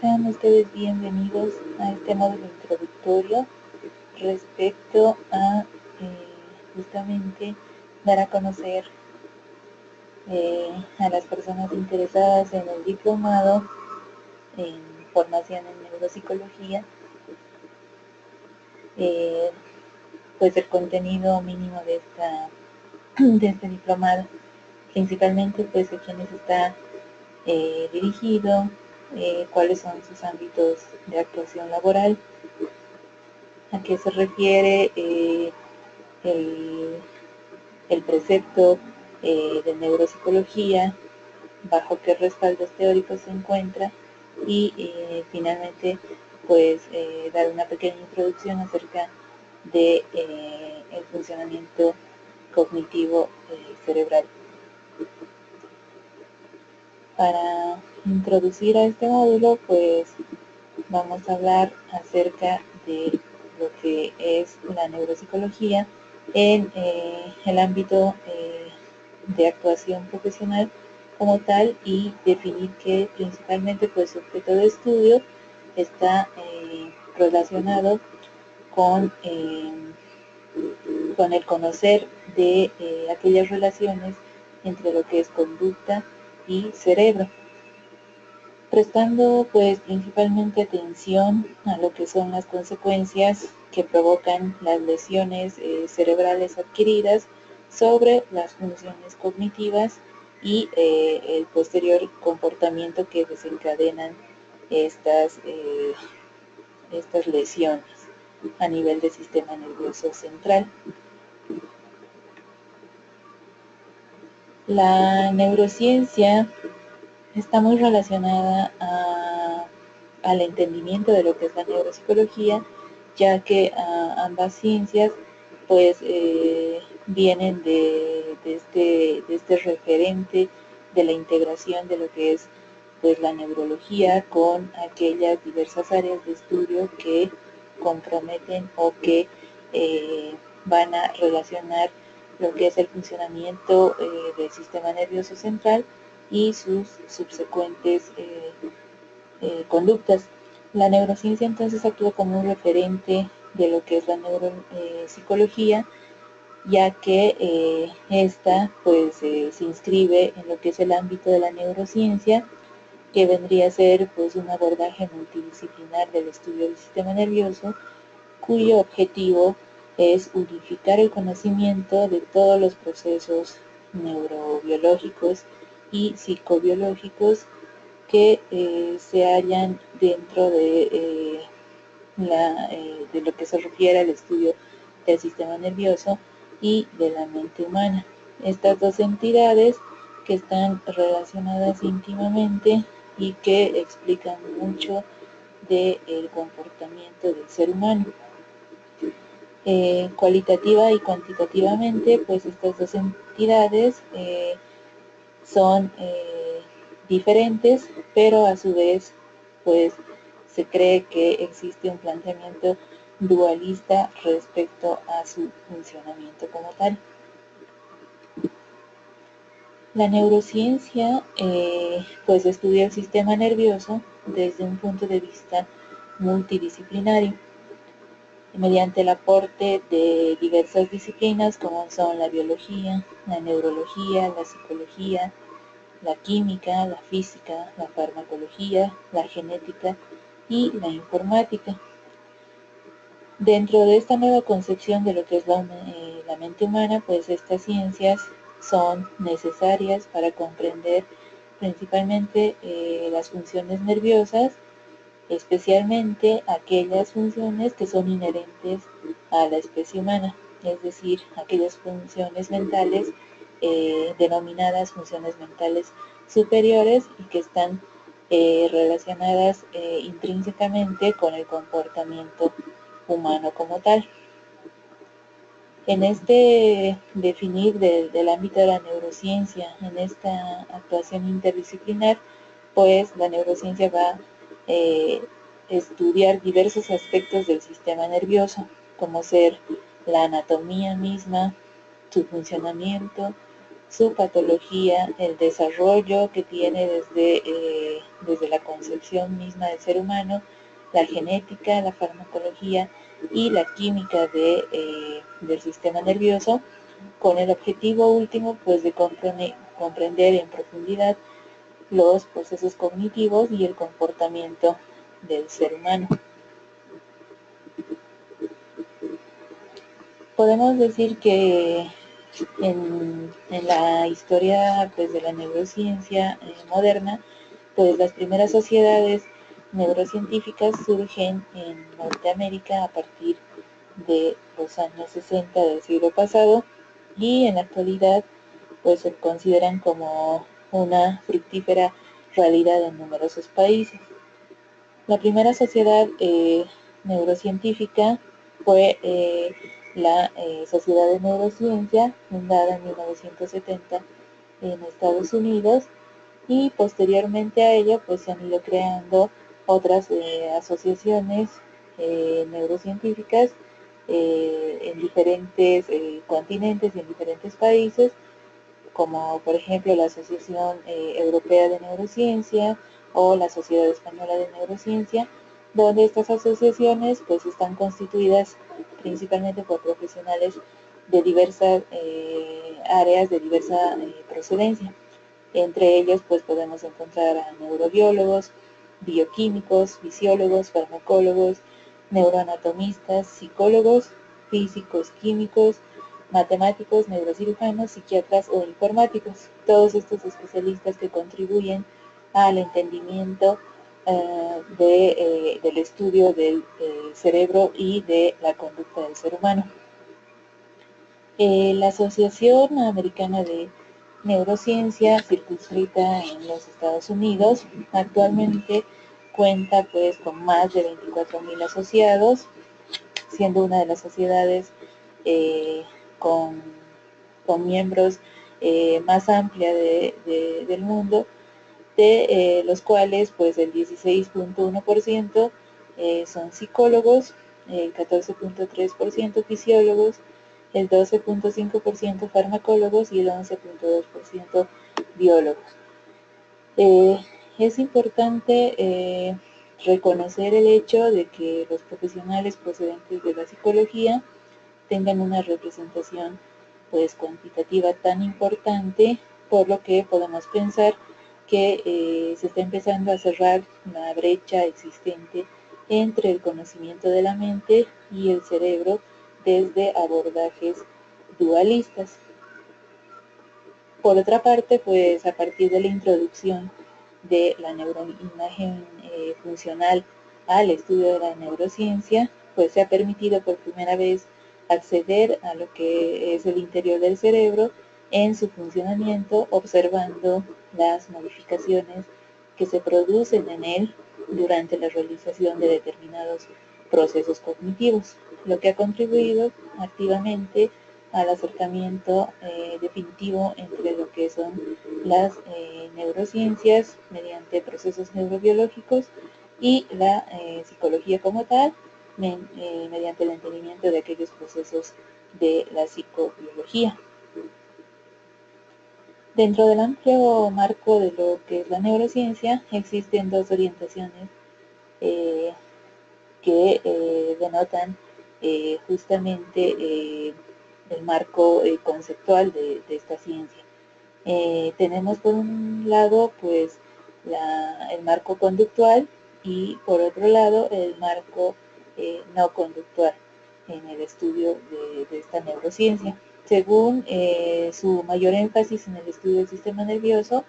Sean ustedes bienvenidos a este módulo introductorio respecto a justamente dar a conocer a las personas interesadas en el diplomado en formación en neuropsicología, pues el contenido mínimo de este diplomado, principalmente pues a quienes está dirigido, cuáles son sus ámbitos de actuación laboral, a qué se refiere el precepto de neuropsicología, bajo qué respaldos teóricos se encuentra y finalmente pues dar una pequeña introducción acerca de el funcionamiento cognitivo cerebral. Para introducir a este módulo pues vamos a hablar acerca de lo que es la neuropsicología en el ámbito de actuación profesional como tal, y definir que principalmente pues su objeto de estudio está relacionado con el conocer de aquellas relaciones entre lo que es conducta y cerebro, prestando pues principalmente atención a lo que son las consecuencias que provocan las lesiones cerebrales adquiridas sobre las funciones cognitivas y el posterior comportamiento que desencadenan estas lesiones a nivel del sistema nervioso central. La neurociencia está muy relacionada al entendimiento de lo que es la neuropsicología, ya que ambas ciencias pues vienen de este referente de la integración de lo que es pues la neurología con aquellas diversas áreas de estudio que comprometen o que van a relacionar lo que es el funcionamiento del sistema nervioso central y sus subsecuentes conductas. La neurociencia entonces actúa como un referente de lo que es la neuropsicología, ya que esta pues se inscribe en lo que es el ámbito de la neurociencia, que vendría a ser pues un abordaje multidisciplinar del estudio del sistema nervioso, cuyo objetivo es unificar el conocimiento de todos los procesos neurobiológicos y psicobiológicos que se hallan dentro de lo que se refiere al estudio del sistema nervioso y de la mente humana. Estas dos entidades que están relacionadas íntimamente y que explican mucho del comportamiento del ser humano. Cualitativa y cuantitativamente, pues estas dos entidades son diferentes, pero a su vez pues se cree que existe un planteamiento dualista respecto a su funcionamiento como tal. La neurociencia pues estudia el sistema nervioso desde un punto de vista multidisciplinario, mediante el aporte de diversas disciplinas como son la biología, la neurología, la psicología, la química, la física, la farmacología, la genética y la informática. Dentro de esta nueva concepción de lo que es la mente humana, pues estas ciencias son necesarias para comprender principalmente las funciones nerviosas, especialmente aquellas funciones que son inherentes a la especie humana, es decir, aquellas funciones mentales denominadas funciones mentales superiores y que están relacionadas intrínsecamente con el comportamiento humano como tal. En este definir del ámbito de la neurociencia, en esta actuación interdisciplinar, pues la neurociencia va a estudiar diversos aspectos del sistema nervioso, como ser la anatomía misma, su funcionamiento, su patología, el desarrollo que tiene desde la concepción misma del ser humano, la genética, la farmacología y la química del sistema nervioso, con el objetivo último pues de comprender en profundidad los procesos cognitivos y el comportamiento del ser humano. Podemos decir que en la historia pues, de la neurociencia moderna, pues las primeras sociedades neurocientíficas surgen en Norteamérica a partir de los años 60 del siglo pasado y en la actualidad pues se consideran como una fructífera realidad en numerosos países. La primera sociedad neurocientífica fue la Sociedad de Neurociencia, fundada en 1970 en Estados Unidos, y posteriormente a ello pues se han ido creando otras asociaciones neurocientíficas en diferentes continentes y en diferentes países, como por ejemplo la Asociación Europea de Neurociencia o la Sociedad Española de Neurociencia, donde estas asociaciones pues están constituidas principalmente por profesionales de diversas áreas, de diversa procedencia. Entre ellos pues podemos encontrar a neurobiólogos, bioquímicos, fisiólogos, farmacólogos, neuroanatomistas, psicólogos, físicos, químicos, matemáticos, neurocirujanos, psiquiatras o informáticos. Todos estos especialistas que contribuyen al entendimiento del estudio del cerebro y de la conducta del ser humano. La Asociación Americana de Neurociencia, circunscrita en los Estados Unidos, actualmente cuenta pues con más de 24.000 asociados, siendo una de las sociedades con, con, miembros más amplia del mundo, de los cuales pues el 16.1% son psicólogos, el 14.3% fisiólogos, el 12.5% farmacólogos y el 11.2% biólogos. Es importante reconocer el hecho de que los profesionales procedentes de la psicología tengan una representación pues cuantitativa tan importante, por lo que podemos pensar que se está empezando a cerrar la brecha existente entre el conocimiento de la mente y el cerebro desde abordajes dualistas. Por otra parte, pues a partir de la introducción de la neuroimagen funcional al estudio de la neurociencia, pues se ha permitido por primera vez acceder a lo que es el interior del cerebro en su funcionamiento, observando las modificaciones que se producen en él durante la realización de determinados procesos cognitivos, lo que ha contribuido activamente al acercamiento definitivo entre lo que son las neurociencias mediante procesos neurobiológicos y la psicología como tal, mediante el entendimiento de aquellos procesos de la psicobiología. Dentro del amplio marco de lo que es la neurociencia, existen dos orientaciones que denotan justamente el marco conceptual de esta ciencia. Tenemos por un lado pues el marco conductual y por otro lado el marco no conductual en el estudio de esta neurociencia, según su mayor énfasis en el estudio del sistema nervioso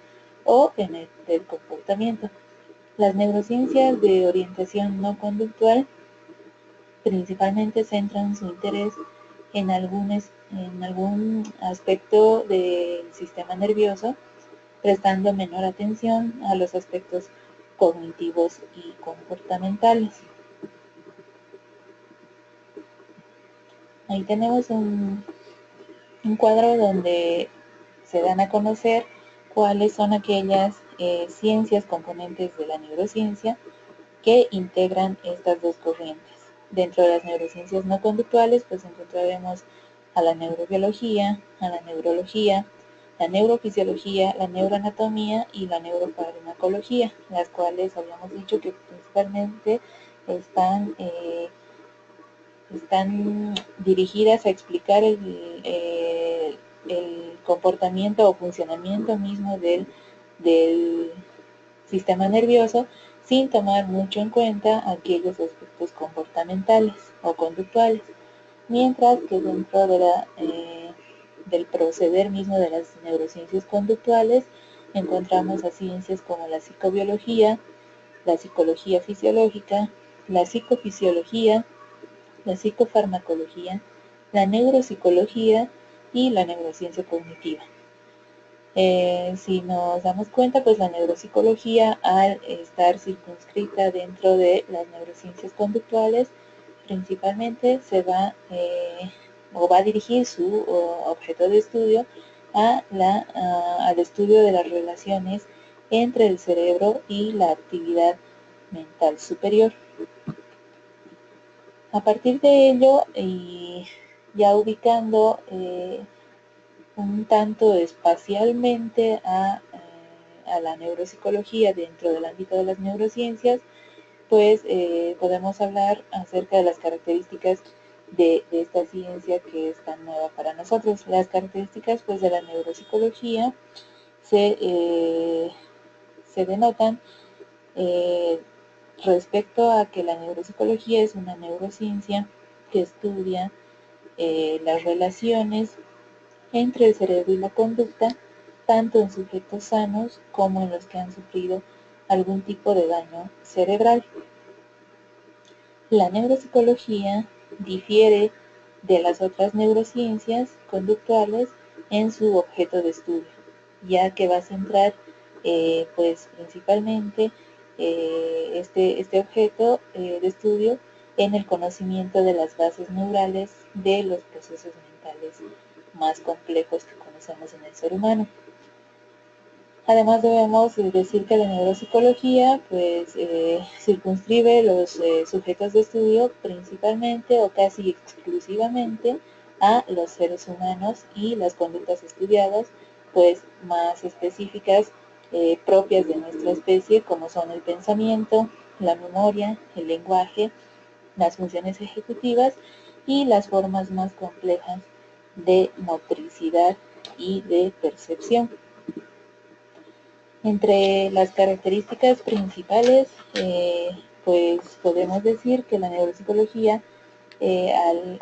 o en el del comportamiento. Las neurociencias de orientación no conductual principalmente centran su interés en algún aspecto del sistema nervioso, prestando menor atención a los aspectos cognitivos y comportamentales. Ahí tenemos un cuadro donde se dan a conocer cuáles son aquellas ciencias componentes de la neurociencia que integran estas dos corrientes. Dentro de las neurociencias no conductuales, pues encontraremos a la neurobiología, a la neurología, la neurofisiología, la neuroanatomía y la neurofarmacología, las cuales habíamos dicho que principalmente están dirigidas a explicar el comportamiento o funcionamiento mismo del sistema nervioso, sin tomar mucho en cuenta aquellos aspectos comportamentales o conductuales, mientras que dentro del proceder mismo de las neurociencias conductuales encontramos a ciencias como la psicobiología, la psicología fisiológica, la psicofisiología, la psicofarmacología, la neuropsicología y la neurociencia cognitiva. Si nos damos cuenta, pues la neuropsicología, al estar circunscrita dentro de las neurociencias conductuales, principalmente se va o va a dirigir su objeto de estudio al estudio de las relaciones entre el cerebro y la actividad mental superior. A partir de ello, y ya ubicando un tanto espacialmente a la neuropsicología dentro del ámbito de las neurociencias, pues podemos hablar acerca de las características de esta ciencia que es tan nueva para nosotros. Las características pues de la neuropsicología se denotan respecto a que la neuropsicología es una neurociencia que estudia las relaciones entre el cerebro y la conducta, tanto en sujetos sanos como en los que han sufrido algún tipo de daño cerebral. La neuropsicología difiere de las otras neurociencias conductuales en su objeto de estudio, ya que va a centrar pues principalmente este objeto de estudio en el conocimiento de las bases neurales de los procesos mentales más complejos que conocemos en el ser humano. Además debemos decir que la neuropsicología pues circunscribe los sujetos de estudio principalmente o casi exclusivamente a los seres humanos y las conductas estudiadas pues más específicas propias de nuestra especie, como son el pensamiento, la memoria, el lenguaje, las funciones ejecutivas y las formas más complejas de motricidad y de percepción. Entre las características principales, pues podemos decir que la neuropsicología, al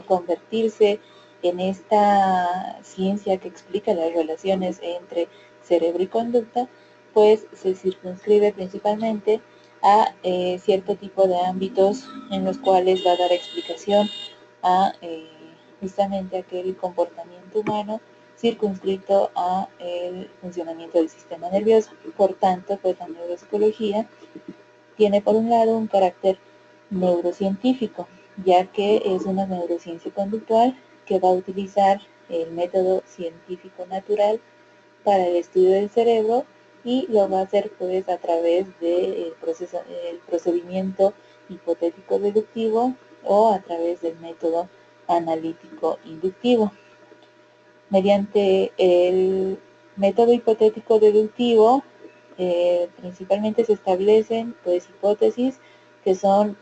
convertirse en esta ciencia que explica las relaciones entre cerebro y conducta, pues se circunscribe principalmente a cierto tipo de ámbitos en los cuales va a dar explicación a justamente aquel comportamiento humano circunscrito a el funcionamiento del sistema nervioso. Por tanto, pues la neuropsicología tiene por un lado un carácter neurocientífico, ya que es una neurociencia conductual que va a utilizar el método científico natural para el estudio del cerebro y lo va a hacer pues a través del procedimiento hipotético deductivo o a través del método analítico inductivo. Mediante el método hipotético deductivo principalmente se establecen pues hipótesis que son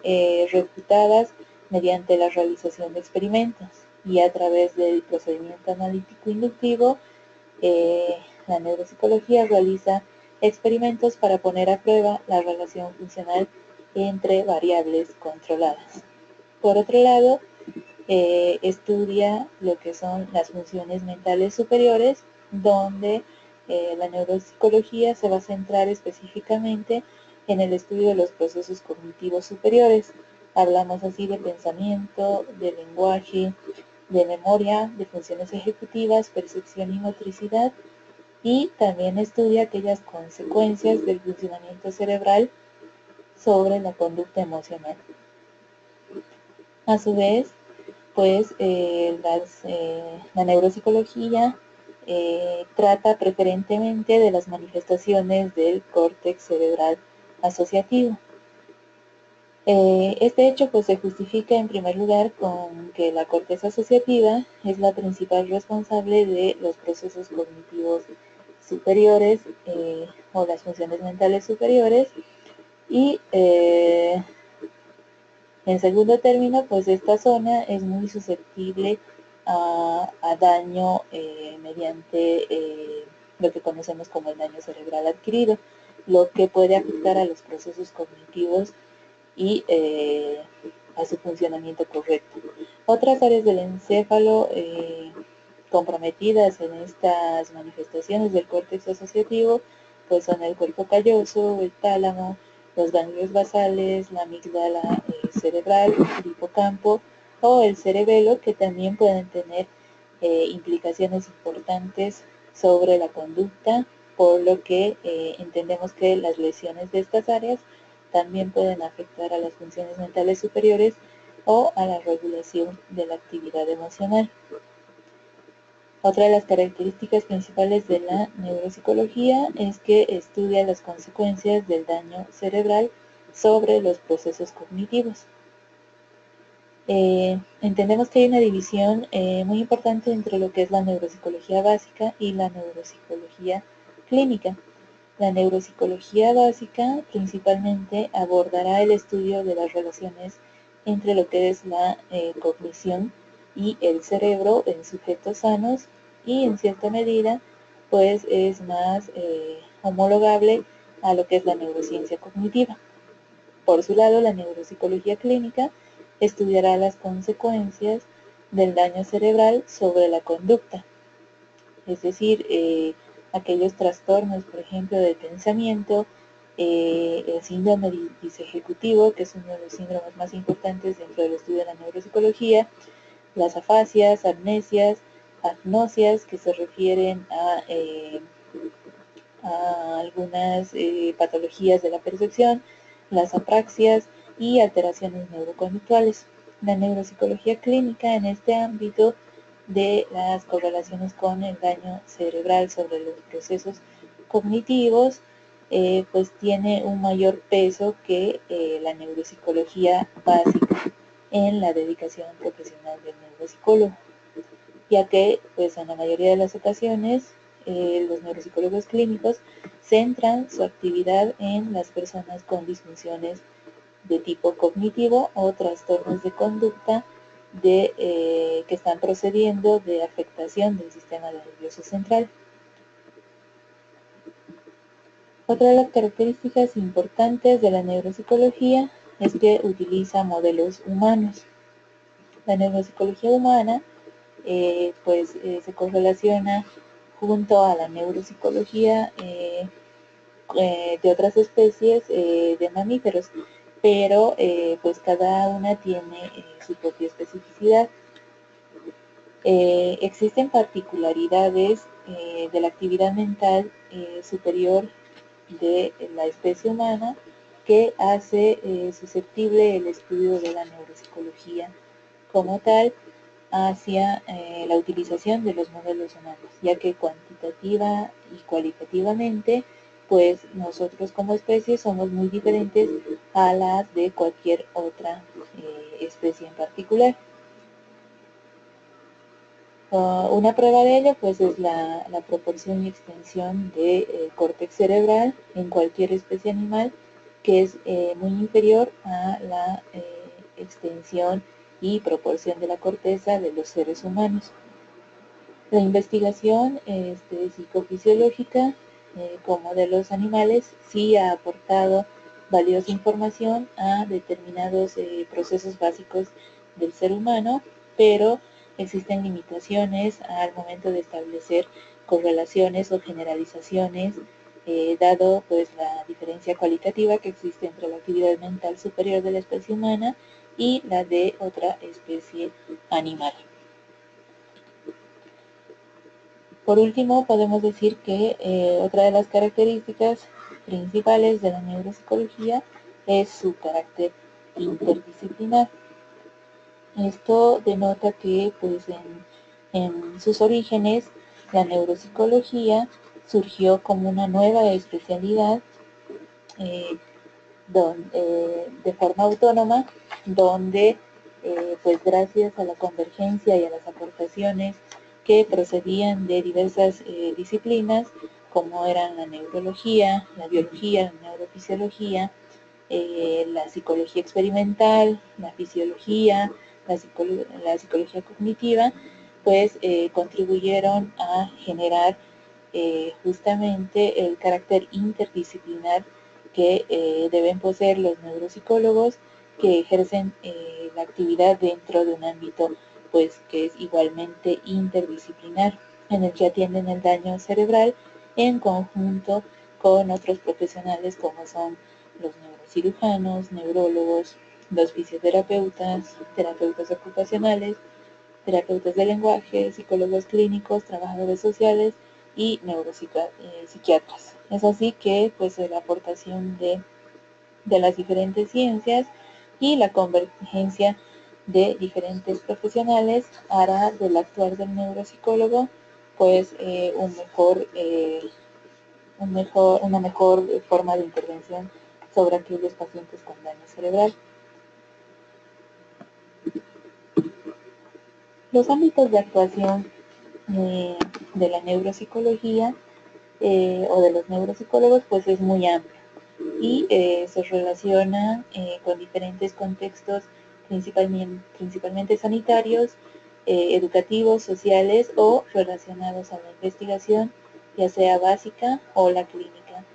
refutadas mediante la realización de experimentos, y a través del procedimiento analítico inductivo la neuropsicología realiza experimentos para poner a prueba la relación funcional entre variables controladas. Por otro lado, estudia lo que son las funciones mentales superiores, donde la neuropsicología se va a centrar específicamente en el estudio de los procesos cognitivos superiores. Hablamos así de pensamiento, de lenguaje, de memoria, de funciones ejecutivas, percepción y motricidad, y también estudia aquellas consecuencias del funcionamiento cerebral sobre la conducta emocional. A su vez, pues la neuropsicología trata preferentemente de las manifestaciones del córtex cerebral asociativo. Este hecho pues se justifica en primer lugar con que la corteza asociativa es la principal responsable de los procesos cognitivos superiores o las funciones mentales superiores y en segundo término pues esta zona es muy susceptible a daño mediante lo que conocemos como el daño cerebral adquirido, lo que puede afectar a los procesos cognitivos y a su funcionamiento correcto. Otras áreas del encéfalo comprometidas en estas manifestaciones del córtex asociativo pues son el cuerpo calloso, el tálamo, los ganglios basales, la amígdala cerebral, el hipocampo o el cerebelo, que también pueden tener implicaciones importantes sobre la conducta, por lo que entendemos que las lesiones de estas áreas también pueden afectar a las funciones mentales superiores o a la regulación de la actividad emocional. Otra de las características principales de la neuropsicología es que estudia las consecuencias del daño cerebral sobre los procesos cognitivos. Entendemos que hay una división muy importante entre lo que es la neuropsicología básica y la neuropsicología clínica. La neuropsicología básica principalmente abordará el estudio de las relaciones entre lo que es la cognición y el cerebro en sujetos sanos y en cierta medida pues es más homologable a lo que es la neurociencia cognitiva. Por su lado, la neuropsicología clínica estudiará las consecuencias del daño cerebral sobre la conducta, es decir, aquellos trastornos, por ejemplo, del pensamiento, el síndrome disejecutivo, que es uno de los síndromes más importantes dentro del estudio de la neuropsicología, las afasias, amnesias, agnosias, que se refieren a algunas patologías de la percepción, las apraxias y alteraciones neuroconductuales. La neuropsicología clínica en este ámbito de las correlaciones con el daño cerebral sobre los procesos cognitivos, pues tiene un mayor peso que la neuropsicología básica en la dedicación profesional del neuropsicólogo, ya que pues en la mayoría de las ocasiones los neuropsicólogos clínicos centran su actividad en las personas con disfunciones de tipo cognitivo o trastornos de conducta que están procediendo de afectación del sistema nervioso central. Otra de las características importantes de la neuropsicología es que utiliza modelos humanos. La neuropsicología humana se correlaciona junto a la neuropsicología de otras especies de mamíferos, pero pues cada una tiene su propia especificidad. Existen particularidades de la actividad mental superior de la especie humana que hace susceptible el estudio de la neuropsicología como tal hacia la utilización de los modelos humanos, ya que cuantitativa y cualitativamente, pues nosotros como especie somos muy diferentes a las de cualquier otra especie en particular. Una prueba de ello pues es la proporción y extensión de córtex cerebral en cualquier especie animal, que es muy inferior a la extensión y proporción de la corteza de los seres humanos. La investigación psicofisiológica con modelos animales sí ha aportado valiosa información a determinados procesos básicos del ser humano, pero existen limitaciones al momento de establecer correlaciones o generalizaciones, dado pues la diferencia cualitativa que existe entre la actividad mental superior de la especie humana y la de otra especie animal. Por último, podemos decir que otra de las características principales de la neuropsicología es su carácter interdisciplinar. Esto denota que pues, en sus orígenes la neuropsicología surgió como una nueva especialidad de forma autónoma, donde pues gracias a la convergencia y a las aportaciones que procedían de diversas disciplinas, como eran la neurología, la biología, la neurofisiología, la psicología experimental, la fisiología, la psicología cognitiva, pues contribuyeron a generar justamente el carácter interdisciplinar que deben poseer los neuropsicólogos que ejercen la actividad dentro de un ámbito pues que es igualmente interdisciplinar, en el que atienden el daño cerebral en conjunto con otros profesionales como son los neurocirujanos, neurólogos, los fisioterapeutas, terapeutas ocupacionales, terapeutas de lenguaje, psicólogos clínicos, trabajadores sociales y neuropsiquiatras. Es así que pues la aportación de las diferentes ciencias y la convergencia de diferentes profesionales hará del actuar del neuropsicólogo pues una mejor forma de intervención sobre aquellos pacientes con daño cerebral. Los ámbitos de actuación de la neuropsicología o de los neuropsicólogos pues es muy amplio y se relaciona con diferentes contextos principalmente sanitarios, educativos, sociales o relacionados a la investigación, ya sea básica o la clínica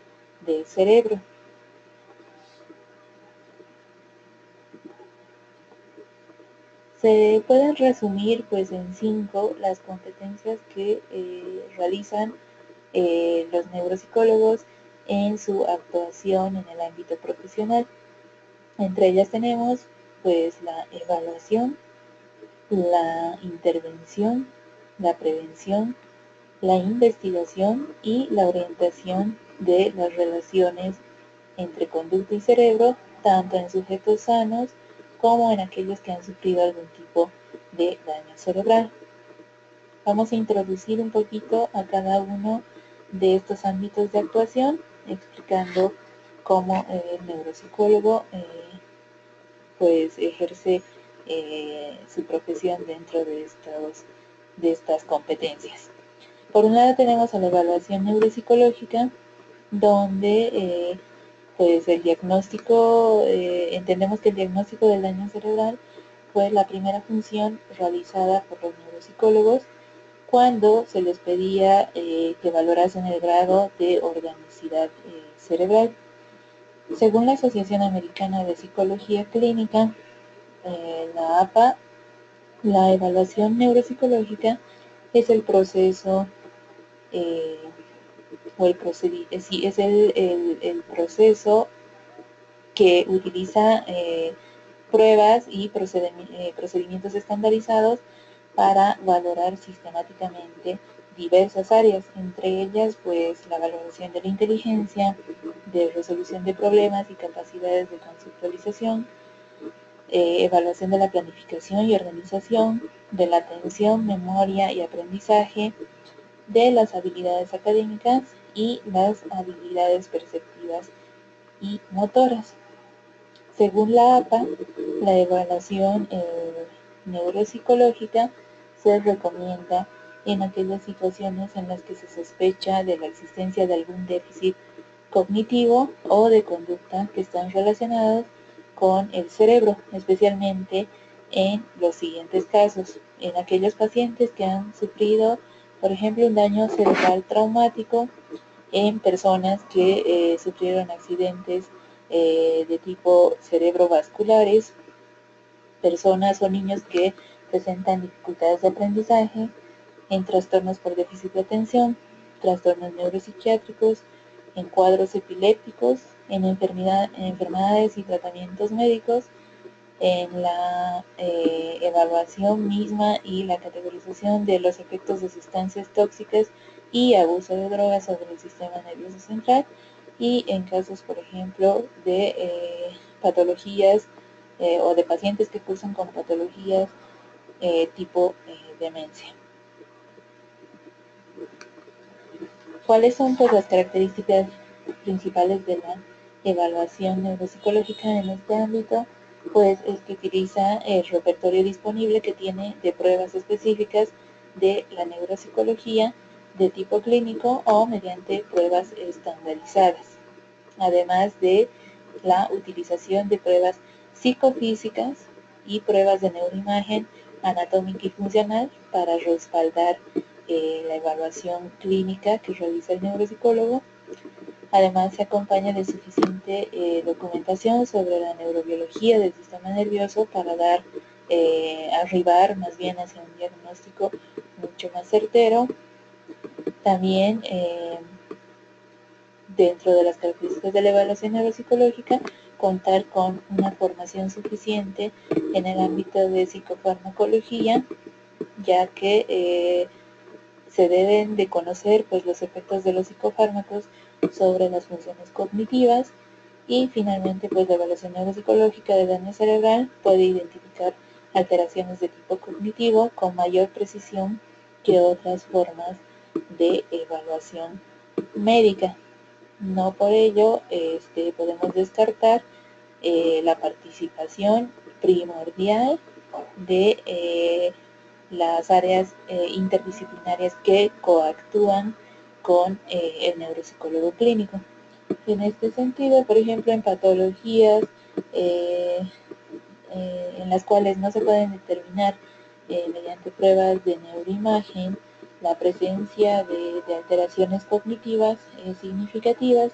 del cerebro. Se pueden resumir pues en 5 las competencias que realizan los neuropsicólogos en su actuación en el ámbito profesional. Entre ellas tenemos pues la evaluación, la intervención, la prevención, la investigación y la orientación de las relaciones entre conducta y cerebro, tanto en sujetos sanos como en aquellos que han sufrido algún tipo de daño cerebral. Vamos a introducir un poquito a cada uno de estos ámbitos de actuación, explicando cómo el neuropsicólogo pues ejerce su profesión dentro de estas competencias. Por un lado tenemos a la evaluación neuropsicológica, donde pues el diagnóstico, entendemos que el diagnóstico del daño cerebral fue la primera función realizada por los neuropsicólogos cuando se les pedía que valorasen el grado de organicidad cerebral. Según la Asociación Americana de Psicología Clínica, la APA, la evaluación neuropsicológica es el proceso o sí, es el proceso que utiliza pruebas y procedimientos estandarizados para valorar sistemáticamente diversas áreas, entre ellas pues la valoración de la inteligencia, de resolución de problemas y capacidades de conceptualización, evaluación de la planificación y organización, de la atención, memoria y aprendizaje, de las habilidades académicas y las habilidades perceptivas y motoras. Según la APA, la evaluación neuropsicológica se recomienda en aquellas situaciones en las que se sospecha de la existencia de algún déficit cognitivo o de conducta que están relacionados con el cerebro, especialmente en los siguientes casos: en aquellos pacientes que han sufrido, por ejemplo, un daño cerebral traumático, en personas que sufrieron accidentes de tipo cerebrovasculares, personas o niños que presentan dificultades de aprendizaje, en trastornos por déficit de atención, trastornos neuropsiquiátricos, en cuadros epilépticos, en enfermedades y tratamientos médicos, en la evaluación misma y la categorización de los efectos de sustancias tóxicas y abuso de drogas sobre el sistema nervioso central, y en casos, por ejemplo, de patologías o de pacientes que cursan con patologías tipo demencia. ¿Cuáles son pues las características principales de la evaluación neuropsicológica en este ámbito, pues es que utiliza el repertorio disponible que tiene de pruebas específicas de la neuropsicología de tipo clínico o mediante pruebas estandarizadas, además de la utilización de pruebas psicofísicas y pruebas de neuroimagen anatómica y funcional para respaldar la evaluación clínica que realiza el neuropsicólogo. Además, se acompaña de suficiente documentación sobre la neurobiología del sistema nervioso para arribar más bien hacia un diagnóstico mucho más certero. También, dentro de las características de la evaluación neuropsicológica, contar con una formación suficiente en el ámbito de psicofarmacología, ya que se deben de conocer pues, los efectos de los psicofármacos sobre las funciones cognitivas. Y finalmente, pues la evaluación neuropsicológica de daño cerebral puede identificar alteraciones de tipo cognitivo con mayor precisión que otras formas de evaluación médica. No por ello podemos descartar la participación primordial de las áreas interdisciplinarias que coactúan con el neuropsicólogo clínico. En este sentido, por ejemplo, en patologías en las cuales no se pueden determinar mediante pruebas de neuroimagen la presencia de alteraciones cognitivas significativas,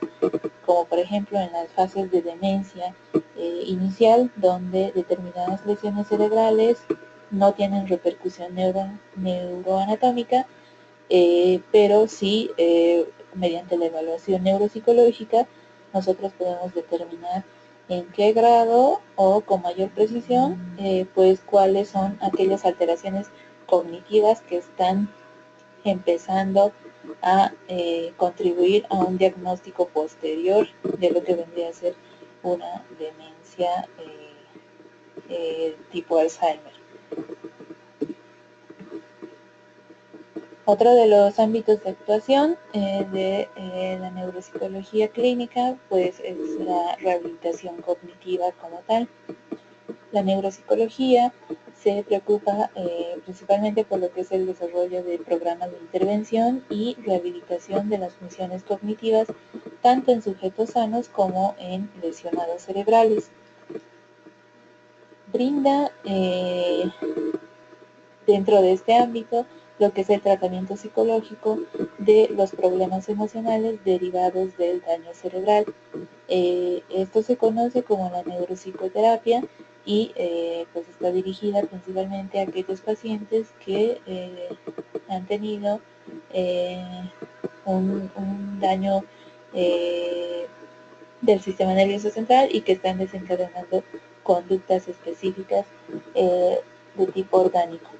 como por ejemplo en las fases de demencia inicial, donde determinadas lesiones cerebrales no tienen repercusión neuroanatómica, pero sí mediante la evaluación neuropsicológica nosotros podemos determinar en qué grado o con mayor precisión pues cuáles son aquellas alteraciones cognitivas que están empezando a contribuir a un diagnóstico posterior de lo que vendría a ser una demencia tipo Alzheimer. Otro de los ámbitos de actuación de la neuropsicología clínica pues es la rehabilitación cognitiva como tal. La neuropsicología se preocupa principalmente por lo que es el desarrollo de programas de intervención y rehabilitación de las funciones cognitivas, tanto en sujetos sanos como en lesionados cerebrales. Brinda dentro de este ámbito lo que es el tratamiento psicológico de los problemas emocionales derivados del daño cerebral. Esto se conoce como la neuropsicoterapia y pues está dirigida principalmente a aquellos pacientes que han tenido un daño del sistema nervioso central y que están desencadenando conductas específicas de tipo orgánico.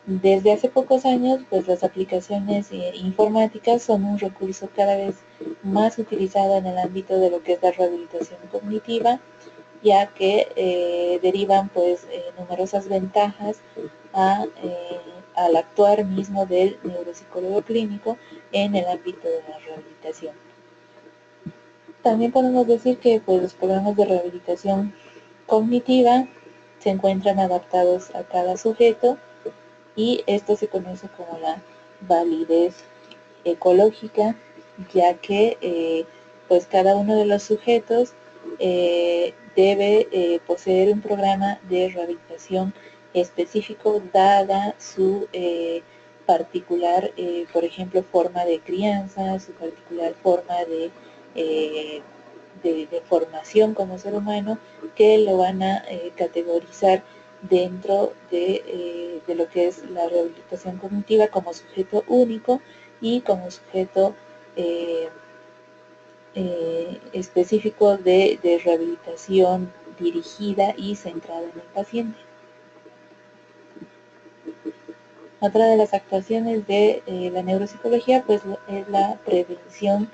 Desde hace pocos años, pues las aplicaciones informáticas son un recurso cada vez más utilizado en el ámbito de lo que es la rehabilitación cognitiva, ya que derivan pues numerosas ventajas al actuar mismo del neuropsicólogo clínico en el ámbito de la rehabilitación. También podemos decir que pues, los programas de rehabilitación cognitiva se encuentran adaptados a cada sujeto y esto se conoce como la validez ecológica, ya que pues cada uno de los sujetos debe poseer un programa de rehabilitación específico dada su particular, por ejemplo, forma de crianza, su particular forma de formación como ser humano, que lo van a categorizar dentro de lo que es la rehabilitación cognitiva como sujeto único y como sujeto específico de rehabilitación dirigida y centrada en el paciente. Otra de las actuaciones de la neuropsicología pues es la prevención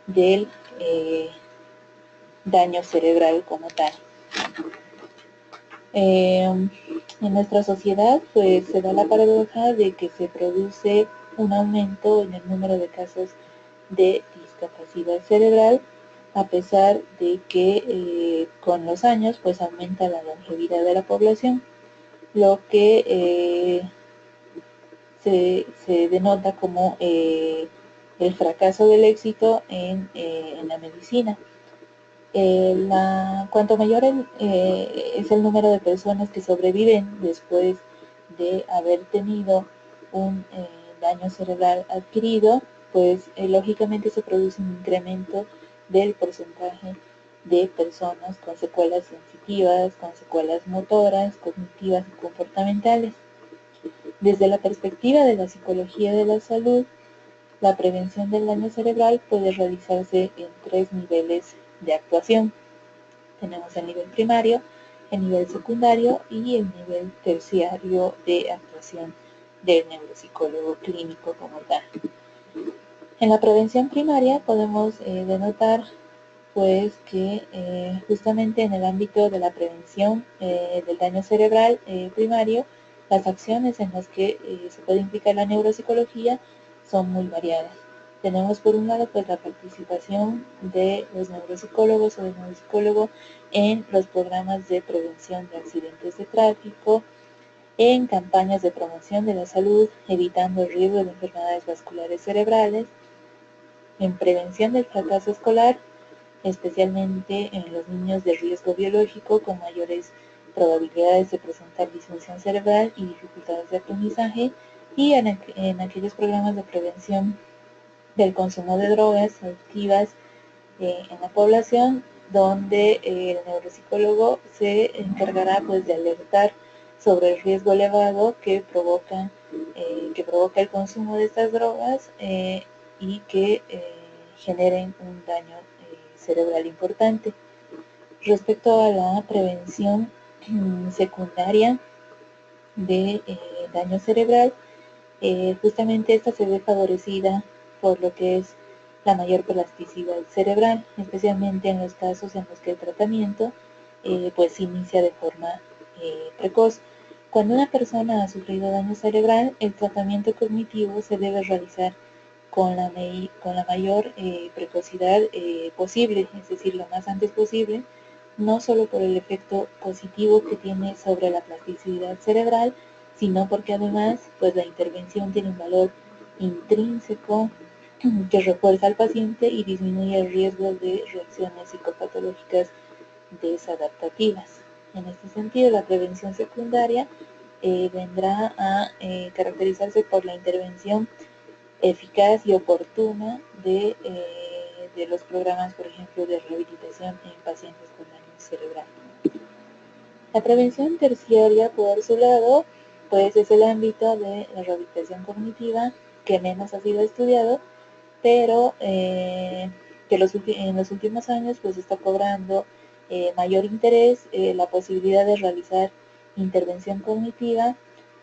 del daño cerebral como tal. En nuestra sociedad pues se da la paradoja de que se produce un aumento en el número de casos de discapacidad cerebral a pesar de que con los años pues aumenta la longevidad de la población, lo que se denota como el fracaso del éxito en la medicina. Cuanto mayor es el número de personas que sobreviven después de haber tenido un daño cerebral adquirido, pues lógicamente se produce un incremento del porcentaje de personas con secuelas sensitivas, con secuelas motoras, cognitivas y comportamentales. Desde la perspectiva de la psicología de la salud, la prevención del daño cerebral puede realizarse en 3 niveles de actuación. Tenemos el nivel primario, el nivel secundario y el nivel terciario de actuación del neuropsicólogo clínico como tal. En la prevención primaria podemos denotar pues que justamente en el ámbito de la prevención del daño cerebral primario, las acciones en las que se puede implicar la neuropsicología son muy variadas. Tenemos por un lado pues la participación de los neuropsicólogos o del neuropsicólogo en los programas de prevención de accidentes de tráfico, en campañas de promoción de la salud, evitando el riesgo de enfermedades vasculares cerebrales, en prevención del fracaso escolar, especialmente en los niños de riesgo biológico con mayores probabilidades de presentar disfunción cerebral y dificultades de aprendizaje, y en aquellos programas de prevención del consumo de drogas adictivas en la población, donde el neuropsicólogo se encargará pues de alertar sobre el riesgo elevado que provoca el consumo de estas drogas y que generen un daño cerebral importante. Respecto a la prevención secundaria de daño cerebral, justamente esta se ve favorecida por lo que es la mayor plasticidad cerebral, especialmente en los casos en los que el tratamiento pues se inicia de forma precoz. Cuando una persona ha sufrido daño cerebral, el tratamiento cognitivo se debe realizar con la mayor precocidad posible, es decir, lo más antes posible, no solo por el efecto positivo que tiene sobre la plasticidad cerebral, sino porque además pues la intervención tiene un valor intrínseco que refuerza al paciente y disminuye el riesgo de reacciones psicopatológicas desadaptativas. En este sentido, la prevención secundaria vendrá a caracterizarse por la intervención eficaz y oportuna de los programas, por ejemplo, de rehabilitación en pacientes con daño cerebral. La prevención terciaria, por su lado, pues es el ámbito de la rehabilitación cognitiva que menos ha sido estudiado, pero que en los últimos años pues está cobrando mayor interés la posibilidad de realizar intervención cognitiva,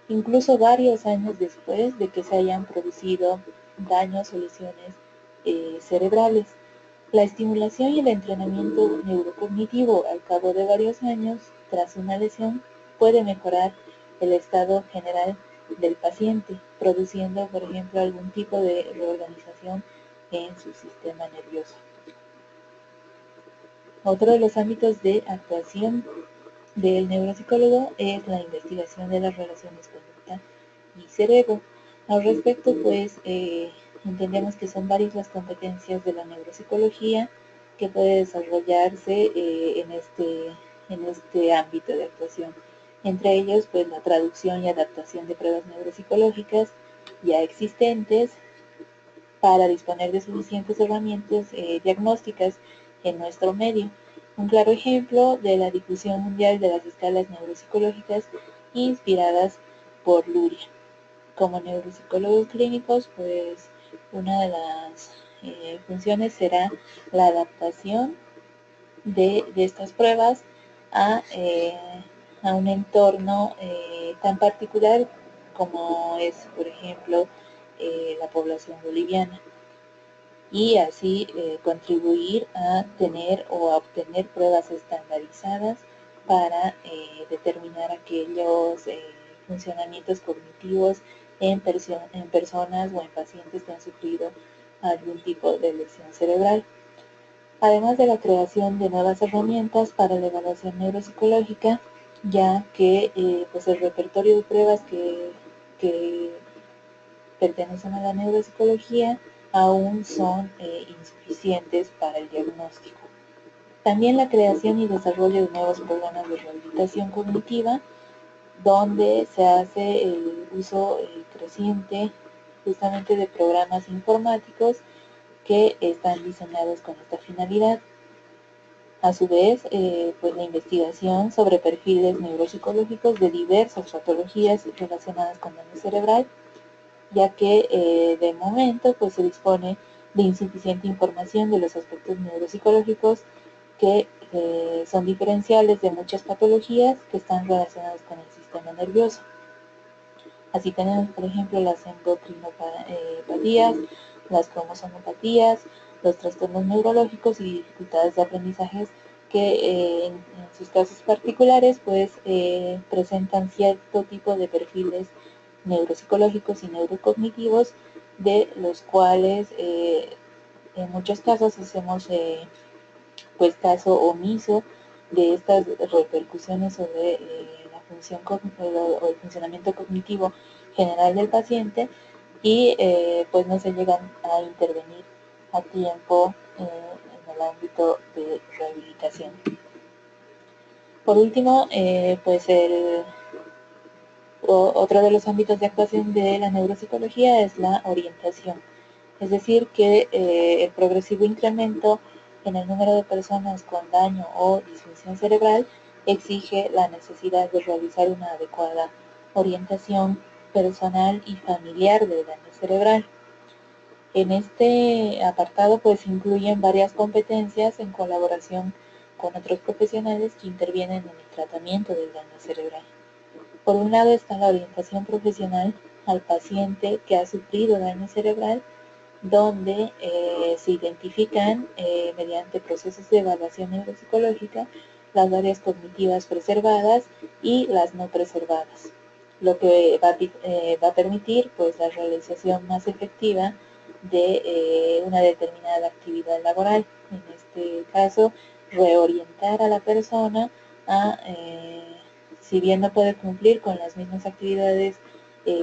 incluso varios años después de que se hayan producido daños o lesiones cerebrales. La estimulación y el entrenamiento neurocognitivo al cabo de varios años tras una lesión puede mejorar el estado general del paciente, produciendo, por ejemplo, algún tipo de reorganización en su sistema nervioso. Otro de los ámbitos de actuación del neuropsicólogo es la investigación de las relaciones conducta y cerebro. Al respecto, pues entendemos que son varias las competencias de la neuropsicología que puede desarrollarse en este ámbito de actuación. Entre ellos, pues la traducción y adaptación de pruebas neuropsicológicas ya existentes para disponer de suficientes herramientas diagnósticas en nuestro medio. Un claro ejemplo de la difusión mundial de las escalas neuropsicológicas inspiradas por Luria. Como neuropsicólogos clínicos, pues una de las funciones será la adaptación de estas pruebas a un entorno tan particular como es, por ejemplo, la población boliviana, y así contribuir a tener o a obtener pruebas estandarizadas para determinar aquellos funcionamientos cognitivos en personas o en pacientes que han sufrido algún tipo de lesión cerebral. además de la creación de nuevas herramientas para la evaluación neuropsicológica, ya que pues el repertorio de pruebas que pertenecen a la neuropsicología aún son insuficientes para el diagnóstico. También la creación y desarrollo de nuevos programas de rehabilitación cognitiva, donde se hace el uso creciente justamente de programas informáticos que están diseñados con esta finalidad. A su vez, pues la investigación sobre perfiles neuropsicológicos de diversas patologías relacionadas con daño cerebral, ya que de momento pues se dispone de insuficiente información de los aspectos neuropsicológicos que son diferenciales de muchas patologías que están relacionadas con el sistema nervioso. Así tenemos, por ejemplo, las endocrinopatías, las cromosomopatías, los trastornos neurológicos y dificultades de aprendizajes que en sus casos particulares pues presentan cierto tipo de perfiles neuropsicológicos y neurocognitivos, de los cuales en muchos casos hacemos pues caso omiso de estas repercusiones sobre la función o el funcionamiento cognitivo general del paciente, y pues no se llegan a intervenir a tiempo en el ámbito de rehabilitación. Por último, pues otro de los ámbitos de actuación de la neuropsicología es la orientación, es decir, que el progresivo incremento en el número de personas con daño o disfunción cerebral exige la necesidad de realizar una adecuada orientación personal y familiar del daño cerebral. En este apartado pues incluyen varias competencias en colaboración con otros profesionales que intervienen en el tratamiento del daño cerebral. Por un lado está la orientación profesional al paciente que ha sufrido daño cerebral, donde se identifican mediante procesos de evaluación neuropsicológica las áreas cognitivas preservadas y las no preservadas, lo que va a permitir pues la realización más efectiva de una determinada actividad laboral. En este caso, reorientar a la persona a, si bien no puede cumplir con las mismas actividades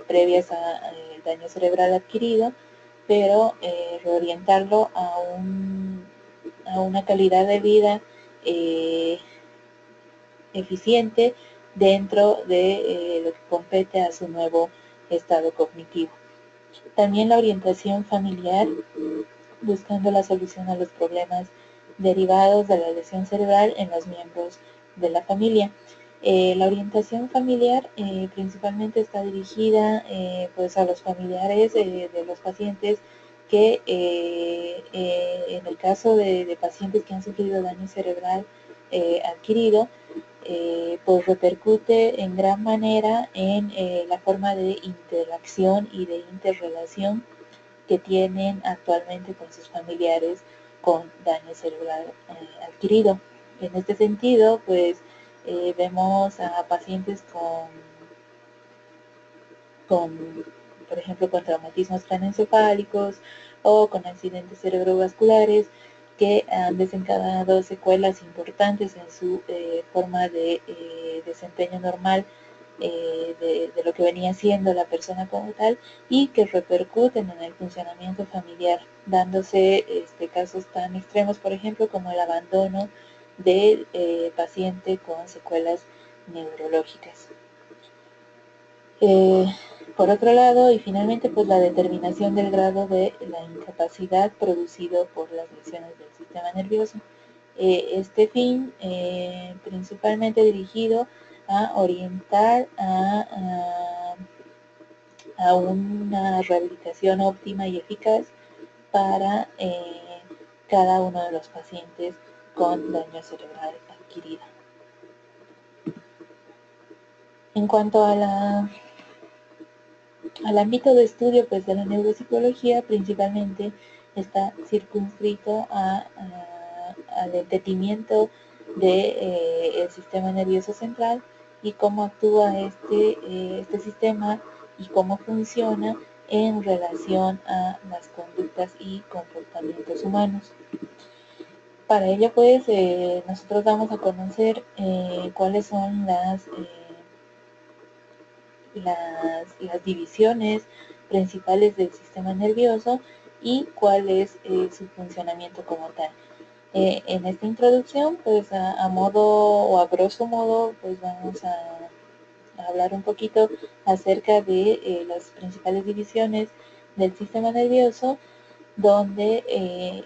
previas al daño cerebral adquirido, pero reorientarlo a una calidad de vida eficiente dentro de lo que compete a su nuevo estado cognitivo. También la orientación familiar, buscando la solución a los problemas derivados de la lesión cerebral en los miembros de la familia. La orientación familiar principalmente está dirigida pues a los familiares de los pacientes que en el caso de pacientes que han sufrido daño cerebral adquirido, pues repercute en gran manera en la forma de interacción y de interrelación que tienen actualmente con sus familiares con daño cerebral adquirido. En este sentido, pues vemos a pacientes por ejemplo, con traumatismos craneoencefálicos o con accidentes cerebrovasculares que han desencadenado secuelas importantes en su forma de desempeño normal de lo que venía siendo la persona como tal, y que repercuten en el funcionamiento familiar, dándose casos tan extremos, por ejemplo, como el abandono del paciente con secuelas neurológicas. Por otro lado, y finalmente, pues la determinación del grado de la incapacidad producido por las lesiones del sistema nervioso. Este fin principalmente dirigido a orientar a una rehabilitación óptima y eficaz para cada uno de los pacientes con daño cerebral adquirido. En cuanto al ámbito de estudio pues, de la neuropsicología, principalmente está circunscrito al entendimiento del sistema nervioso central y cómo actúa este sistema y cómo funciona en relación a las conductas y comportamientos humanos. Para ello, pues, nosotros damos a conocer cuáles son las divisiones principales del sistema nervioso y cuál es su funcionamiento como tal. En esta introducción, pues a modo o a grosso modo, pues vamos a hablar un poquito acerca de las principales divisiones del sistema nervioso, donde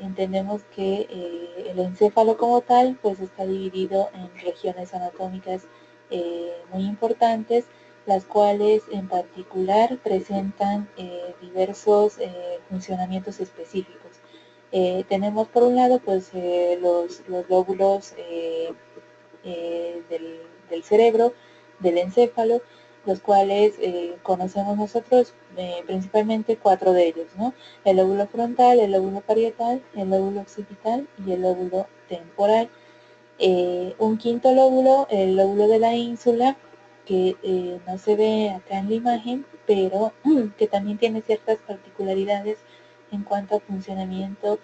entendemos que el encéfalo como tal pues está dividido en regiones anatómicas muy importantes, las cuales en particular presentan diversos funcionamientos específicos. Tenemos por un lado pues los lóbulos del cerebro, del encéfalo, los cuales conocemos nosotros principalmente 4 de ellos, ¿no? El lóbulo frontal, el lóbulo parietal, el lóbulo occipital y el lóbulo temporal. Un quinto lóbulo, el lóbulo de la ínsula, que no se ve acá en la imagen, pero que también tiene ciertas particularidades en cuanto a funcionamiento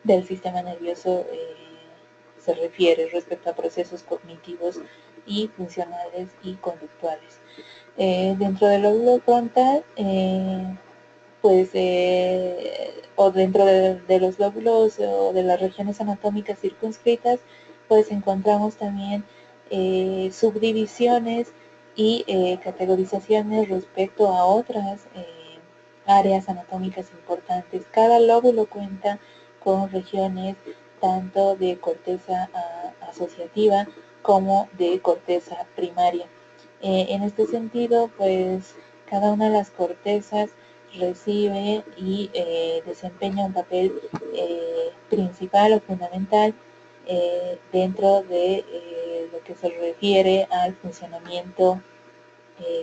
del sistema nervioso se refiere respecto a procesos cognitivos y funcionales y conductuales. Dentro del lóbulo frontal, pues, o dentro de los lóbulos o de las regiones anatómicas circunscritas, pues encontramos también subdivisiones y categorizaciones respecto a otras áreas anatómicas importantes. Cada lóbulo cuenta con regiones tanto de corteza asociativa como de corteza primaria. En este sentido, pues cada una de las cortezas recibe y desempeña un papel principal o fundamental dentro de lo que se refiere al funcionamiento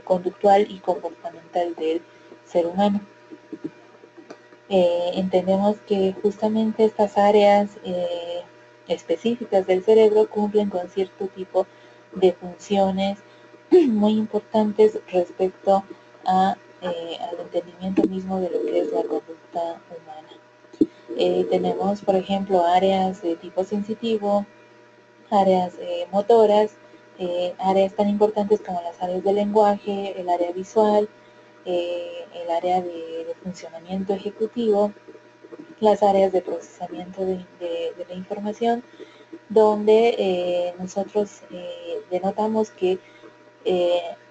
conductual y comportamental del ser humano. Entendemos que justamente estas áreas específicas del cerebro cumplen con cierto tipo de funciones muy importantes respecto al entendimiento mismo de lo que es la conducta humana. Tenemos, por ejemplo, áreas de tipo sensitivo, áreas motoras, áreas tan importantes como las áreas del lenguaje, el área visual, el área de funcionamiento ejecutivo, las áreas de procesamiento de la información, donde nosotros denotamos que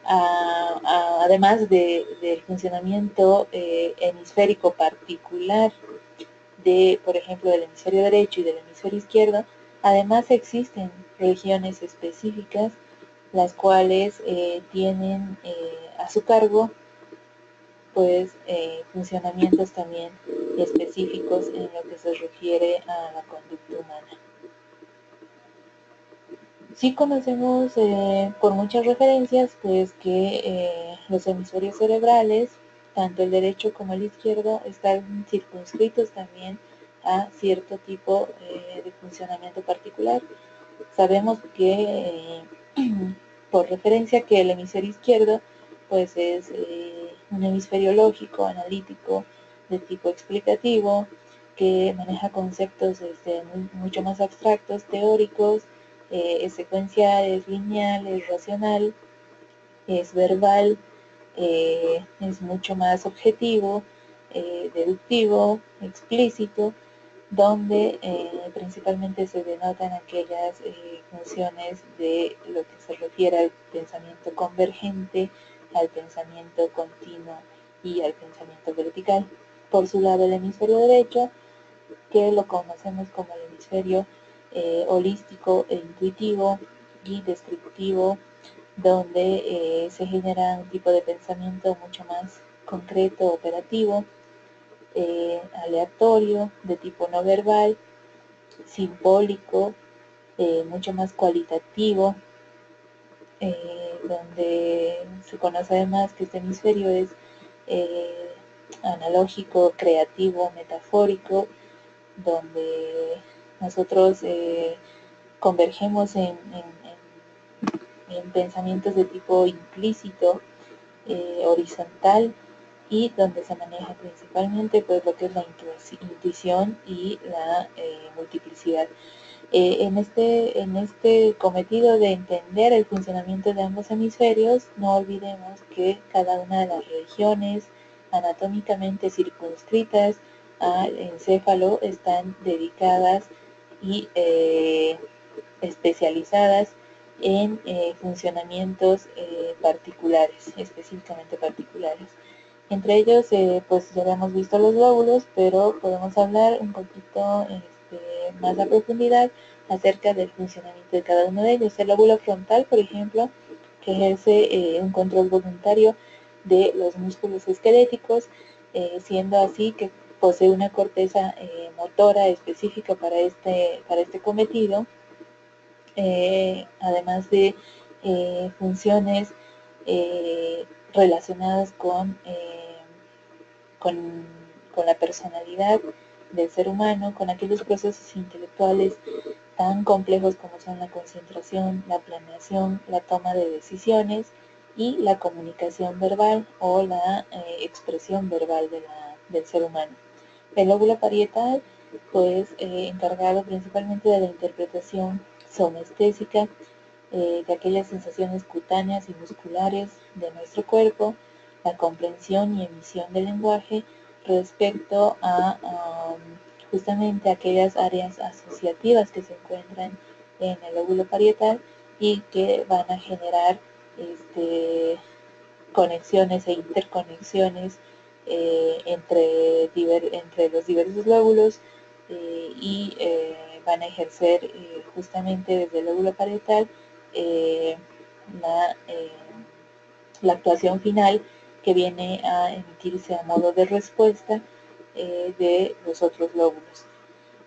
además del funcionamiento hemisférico particular de, por ejemplo, del hemisferio derecho y del hemisferio izquierdo, además existen regiones específicas las cuales tienen a su cargo pues funcionamientos también específicos en lo que se refiere a la conducta humana. Sí conocemos por muchas referencias pues que los hemisferios cerebrales, tanto el derecho como el izquierdo, están circunscritos también a cierto tipo de funcionamiento particular. Sabemos que por referencia que el hemisferio izquierdo pues es un hemisferio lógico, analítico, de tipo explicativo, que maneja conceptos mucho más abstractos, teóricos, es secuencial, es lineal, es racional, es verbal, es mucho más objetivo, deductivo, explícito, donde principalmente se denotan aquellas funciones de lo que se refiere al pensamiento convergente, al pensamiento continuo y al pensamiento vertical. Por su lado, el hemisferio derecho, que lo conocemos como el hemisferio holístico e intuitivo y descriptivo, donde se genera un tipo de pensamiento mucho más concreto, operativo, aleatorio, de tipo no verbal, simbólico, mucho más cualitativo, donde se conoce además que este hemisferio es analógico, creativo, metafórico, donde nosotros convergemos en pensamientos de tipo implícito, horizontal, y donde se maneja principalmente pues lo que es la intuición y la multiplicidad. En este cometido de entender el funcionamiento de ambos hemisferios, no olvidemos que cada una de las regiones anatómicamente circunscritas al encéfalo están dedicadas y especializadas en funcionamientos particulares, específicamente particulares. Entre ellos, pues ya habíamos visto los lóbulos, pero podemos hablar un poquito más a profundidad acerca del funcionamiento de cada uno de ellos. El lóbulo frontal, por ejemplo, que ejerce un control voluntario de los músculos esqueléticos, siendo así que posee una corteza motora específica para este cometido, además de funciones relacionadas con, con la personalidad del ser humano, con aquellos procesos intelectuales tan complejos como son la concentración, la planeación, la toma de decisiones y la comunicación verbal o la expresión verbal del ser humano. El lóbulo parietal, pues encargado principalmente de la interpretación somestésica de aquellas sensaciones cutáneas y musculares de nuestro cuerpo, la comprensión y emisión del lenguaje respecto a justamente aquellas áreas asociativas que se encuentran en el lóbulo parietal y que van a generar conexiones e interconexiones entre los diversos lóbulos y van a ejercer justamente desde el lóbulo parietal eh, la, eh, la actuación final que viene a emitirse a modo de respuesta de los otros lóbulos.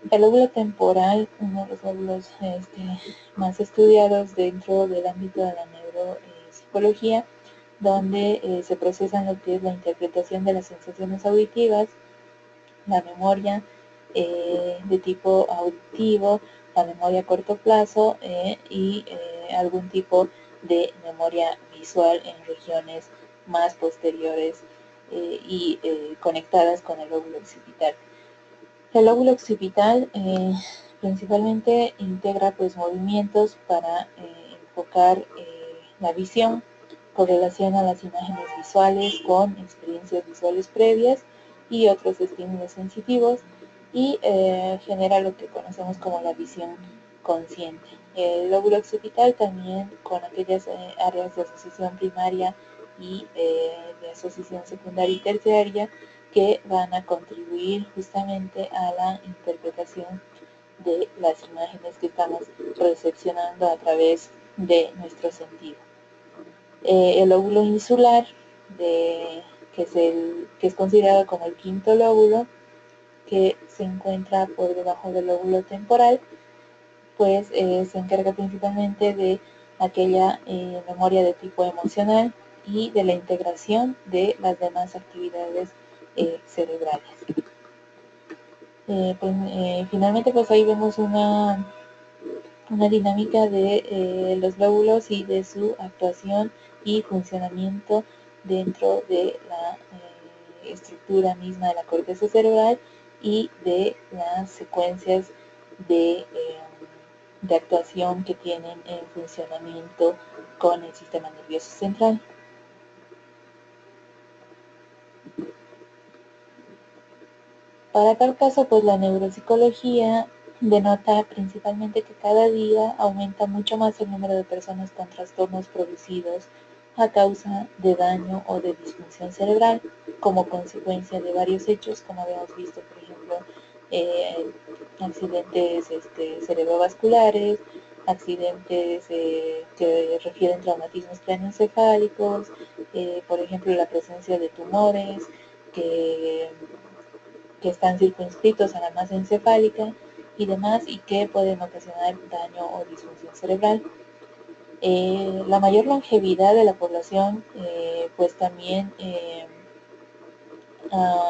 El lóbulo temporal, uno de los lóbulos más estudiados dentro del ámbito de la neuropsicología, donde se procesan lo que es la interpretación de las sensaciones auditivas, la memoria de tipo auditivo, la memoria a corto plazo y algún tipo de memoria visual en regiones más posteriores y conectadas con el lóbulo occipital. El lóbulo occipital principalmente integra pues movimientos para enfocar la visión, correlaciona las imágenes visuales con experiencias visuales previas y otros estímulos sensitivos y genera lo que conocemos como la visión consciente. El lóbulo occipital también con aquellas áreas de asociación primaria y de asociación secundaria y terciaria que van a contribuir justamente a la interpretación de las imágenes que estamos recepcionando a través de nuestro sentido. El lóbulo insular, que es considerado como el quinto lóbulo, que se encuentra por debajo del lóbulo temporal, pues se encarga principalmente de aquella memoria de tipo emocional y de la integración de las demás actividades cerebrales. Finalmente pues ahí vemos una dinámica de los lóbulos y de su actuación y funcionamiento dentro de la estructura misma de la corteza cerebral y de las secuencias de actuación que tienen en funcionamiento con el sistema nervioso central. Para tal caso, pues la neuropsicología denota principalmente que cada día aumenta mucho más el número de personas con trastornos producidos a causa de daño o de disfunción cerebral como consecuencia de varios hechos, como habíamos visto, por ejemplo, accidentes cerebrovasculares, accidentes que refieren traumatismos craneoencefálicos, por ejemplo, la presencia de tumores que están circunscritos a la masa encefálica y demás y que pueden ocasionar daño o disfunción cerebral. La mayor longevidad de la población pues también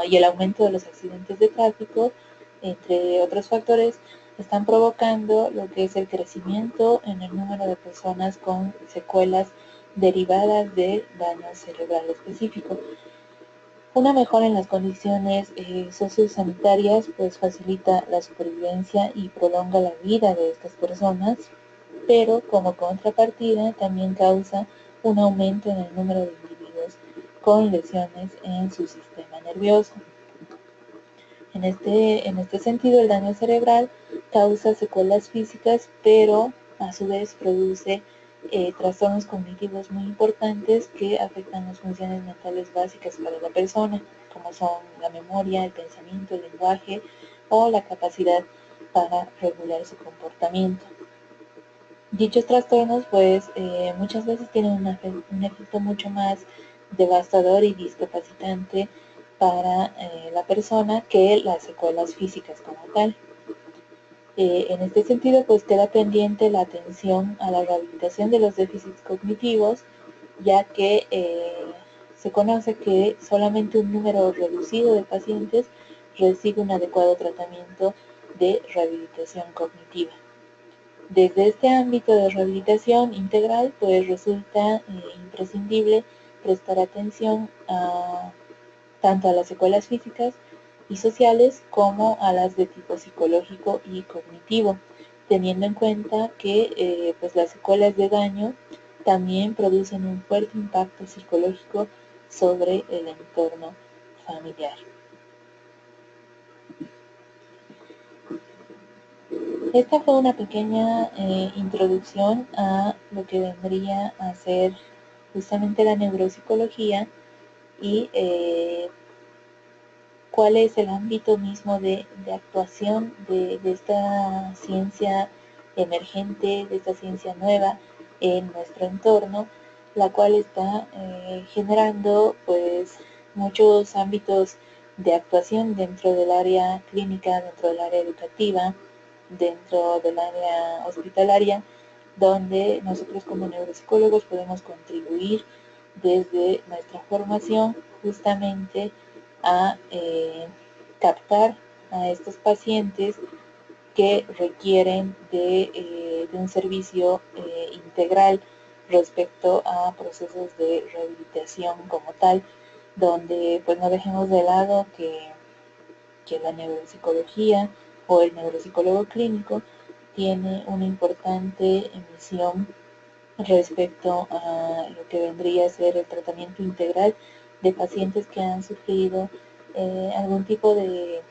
y el aumento de los accidentes de tráfico, entre otros factores, están provocando lo que es el crecimiento en el número de personas con secuelas derivadas de daño cerebral específico. Una mejora en las condiciones sociosanitarias pues facilita la supervivencia y prolonga la vida de estas personas, pero como contrapartida también causa un aumento en el número de individuos con lesiones en su sistema nervioso. En este sentido, el daño cerebral causa secuelas físicas, pero a su vez produce trastornos cognitivos muy importantes que afectan las funciones mentales básicas para la persona, como son la memoria, el pensamiento, el lenguaje o la capacidad para regular su comportamiento. Dichos trastornos pues muchas veces tienen un efecto mucho más devastador y discapacitante para la persona que las secuelas físicas como tal. En este sentido pues queda pendiente la atención a la rehabilitación de los déficits cognitivos, ya que se conoce que solamente un número reducido de pacientes recibe un adecuado tratamiento de rehabilitación cognitiva. Desde este ámbito de rehabilitación integral, pues resulta imprescindible prestar atención tanto a las secuelas físicas y sociales como a las de tipo psicológico y cognitivo, teniendo en cuenta que pues las secuelas de daño también producen un fuerte impacto psicológico sobre el entorno familiar. Esta fue una pequeña introducción a lo que vendría a ser justamente la neuropsicología y cuál es el ámbito mismo de actuación de esta ciencia emergente, de esta ciencia nueva en nuestro entorno, la cual está generando pues muchos ámbitos de actuación dentro del área clínica, dentro del área educativa, dentro del área hospitalaria, donde nosotros como neuropsicólogos podemos contribuir desde nuestra formación justamente a captar a estos pacientes que requieren de un servicio integral respecto a procesos de rehabilitación como tal, donde pues no dejemos de lado que la neuropsicología o el neuropsicólogo clínico tiene una importante misión respecto a lo que vendría a ser el tratamiento integral de pacientes que han sufrido algún tipo de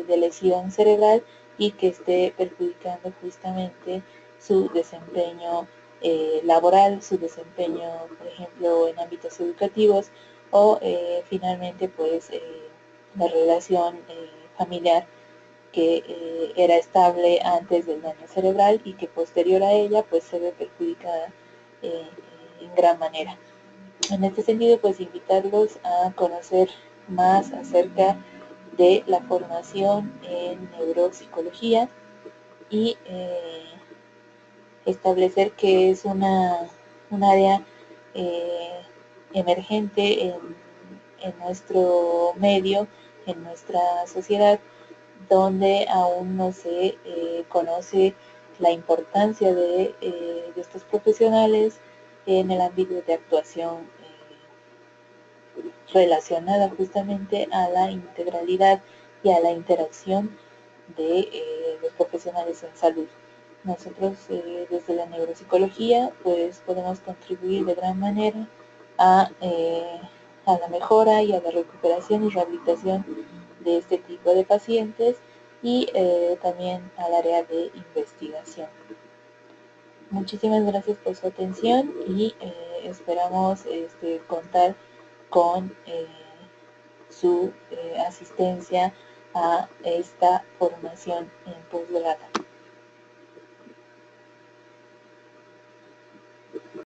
lesión cerebral y que esté perjudicando justamente su desempeño laboral, su desempeño, por ejemplo, en ámbitos educativos o finalmente pues la relación familiar que era estable antes del daño cerebral y que posterior a ella pues se ve perjudicada en gran manera. En este sentido pues invitarlos a conocer más acerca de la formación en neuropsicología y establecer que es un área eh, emergente en nuestro medio, en nuestra sociedad, donde aún no se conoce la importancia de estos profesionales en el ámbito de actuación relacionada justamente a la integralidad y a la interacción de los profesionales en salud. Nosotros desde la neuropsicología pues podemos contribuir de gran manera a la mejora y a la recuperación y rehabilitación de este tipo de pacientes y también al área de investigación. Muchísimas gracias por su atención y esperamos contar con su asistencia a esta formación en posgrado.